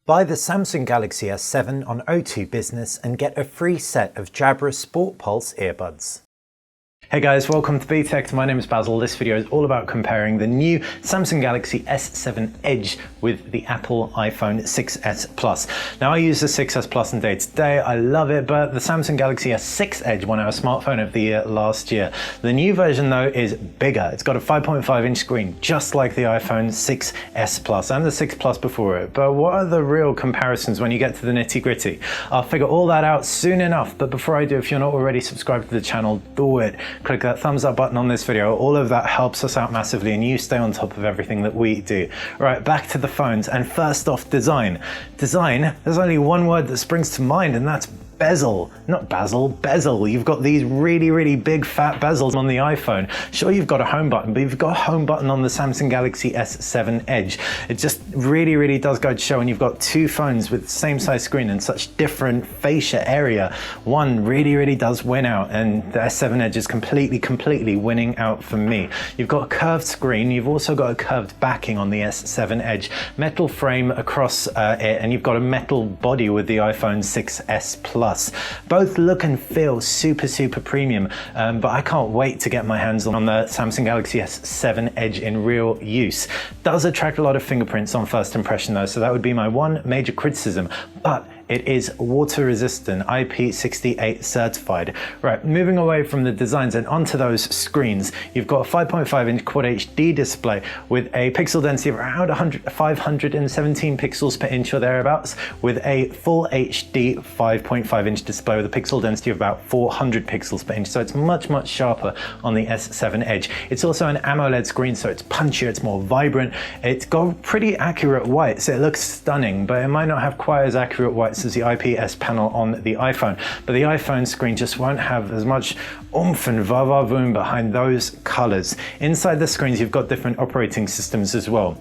Buy the Samsung Galaxy S7 on O2 Business and get a free set of Jabra Sport Pulse earbuds. Hey guys, welcome to BTech. My name is Basil. This video is all about comparing the new Samsung Galaxy S7 Edge with the Apple iPhone 6s Plus. Now I use the 6s Plus in day-to-day, I love it, but the Samsung Galaxy S6 Edge won our smartphone of the year last year. The new version though is bigger. It's got a 5.5-inch screen, just like the iPhone 6s Plus and the 6 Plus before it. But what are the real comparisons when you get to the nitty-gritty? I'll figure all that out soon enough, but before I do, if you're not already subscribed to the channel, do it. Click that thumbs up button on this video. All of that helps us out massively and you stay on top of everything that we do. Right, back to the phones, and first off, design. Design, there's only one word that springs to mind, and that's bezel. Not basil, bezel. You've got these really big fat bezels on the iPhone. Sure, you've got a home button, but you've got a home button on the Samsung Galaxy S7 Edge. It just really does go to show, and you've got two phones with the same size screen and such different fascia area. One really does win out, and the S7 Edge is completely winning out for me. You've got a curved screen, you've also got a curved backing on the S7 Edge, metal frame across it, and you've got a metal body with the iPhone 6s Plus. Both look and feel super premium, but I can't wait to get my hands on the Samsung Galaxy S7 Edge in real use. Does attract a lot of fingerprints on first impression though, so that would be my one major criticism, but it is water resistant, IP68 certified. Right, moving away from the designs and onto those screens, you've got a 5.5-inch Quad HD display with a pixel density of around 517 pixels per inch or thereabouts, with a full HD 5.5-inch display with a pixel density of about 400 pixels per inch, so it's much sharper on the S7 Edge. It's also an AMOLED screen, so it's punchier, it's more vibrant, it's got pretty accurate whites, it looks stunning, but it might not have quite as accurate whites as the IPS panel on the iPhone, but the iPhone screen just won't have as much oomph and va-va-voom behind those colors. Inside the screens you've got different operating systems as well.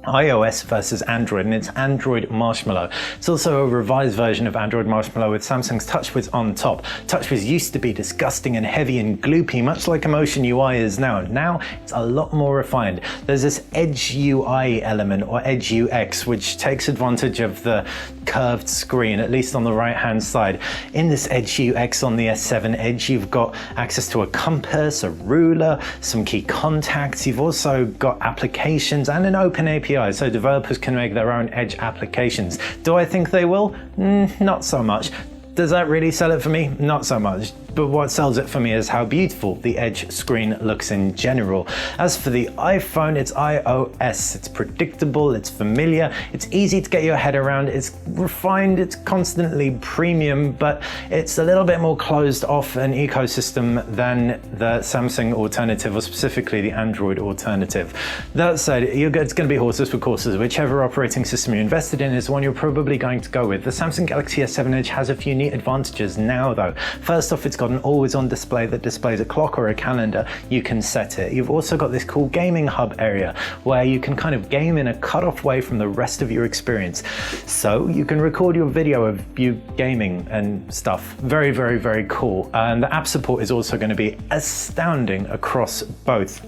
iOS versus Android, and it's Android Marshmallow. It's also a revised version of Android Marshmallow with Samsung's TouchWiz on top. TouchWiz used to be disgusting and heavy and gloopy, much like Emotion UI is now. Now it's a lot more refined. There's this Edge UI element, or Edge UX, which takes advantage of the curved screen, at least on the right hand side. In this Edge UX on the S7 Edge, you've got access to a compass, a ruler, some key contacts. You've also got applications and an open API, so developers can make their own Edge applications. Do I think they will? Not so much. Does that really sell it for me? Not so much. But what sells it for me is how beautiful the Edge screen looks in general. As for the iPhone, it's iOS. It's predictable, it's familiar, it's easy to get your head around, it's refined, it's constantly premium, but it's a little bit more closed off an ecosystem than the Samsung alternative, or specifically the Android alternative. That said, it's going to be horses for courses. Whichever operating system you're invested in is the one you're probably going to go with. The Samsung Galaxy S7 Edge has a few neat advantages now though. First off, it's got an always-on display that displays a clock or a calendar. You can set it. You've also got this cool gaming hub area where you can kind of game in a cut-off way from the rest of your experience. So you can record your video of you gaming and stuff. Very cool. And the app support is also going to be astounding across both.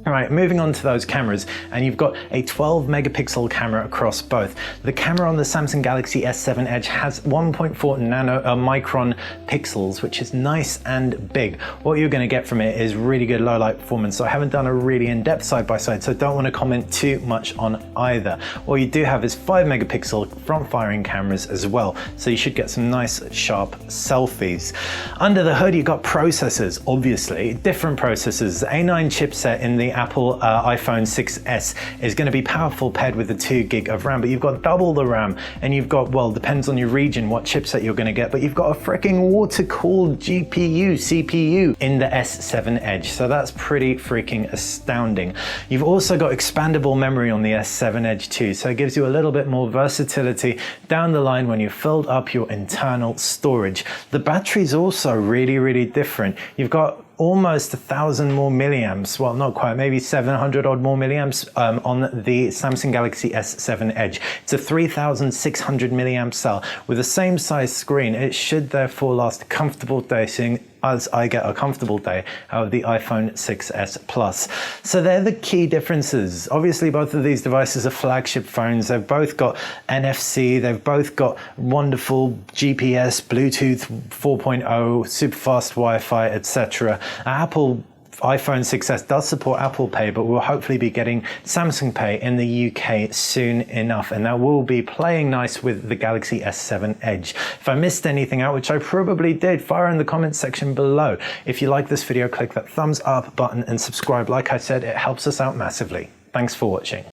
Alright, moving on to those cameras, and you've got a 12 megapixel camera across both. The camera on the Samsung Galaxy S7 Edge has 1.4 micron pixels, which is nice and big. What you're going to get from it is really good low light performance, so I haven't done a really in-depth side-by-side, so don't want to comment too much on either. What you do have is 5 megapixel front-firing cameras as well, so you should get some nice sharp selfies. Under the hood you've got processors, obviously, different processors. A9 chipset in the Apple iPhone 6s is going to be powerful paired with the 2 gig of RAM, but you've got double the RAM, and you've got, well, depends on your region what chipset you're going to get, but you've got a freaking water-cooled CPU in the S7 Edge, so that's pretty freaking astounding. You've also got expandable memory on the S7 Edge too, so it gives you a little bit more versatility down the line when you've filled up your internal storage. The battery's also really different. You've got almost 1,000 more milliamps, well not quite, maybe 700 odd more milliamps on the Samsung Galaxy S7 Edge. It's a 3,600 milliamp cell with the same size screen. It should therefore last a comfortable day, seeing as I get a comfortable day out of the iPhone 6s Plus. So they're the key differences. Obviously, both of these devices are flagship phones. They've both got NFC, they've both got wonderful GPS, Bluetooth 4.0, super fast Wi-Fi, etc. Apple iPhone 6s does support Apple Pay, but we'll hopefully be getting Samsung Pay in the UK soon enough, and that will be playing nice with the Galaxy S7 Edge. If I missed anything out, which I probably did, fire in the comments section below. If you like this video, click that thumbs up button and subscribe. Like I said, it helps us out massively. Thanks for watching.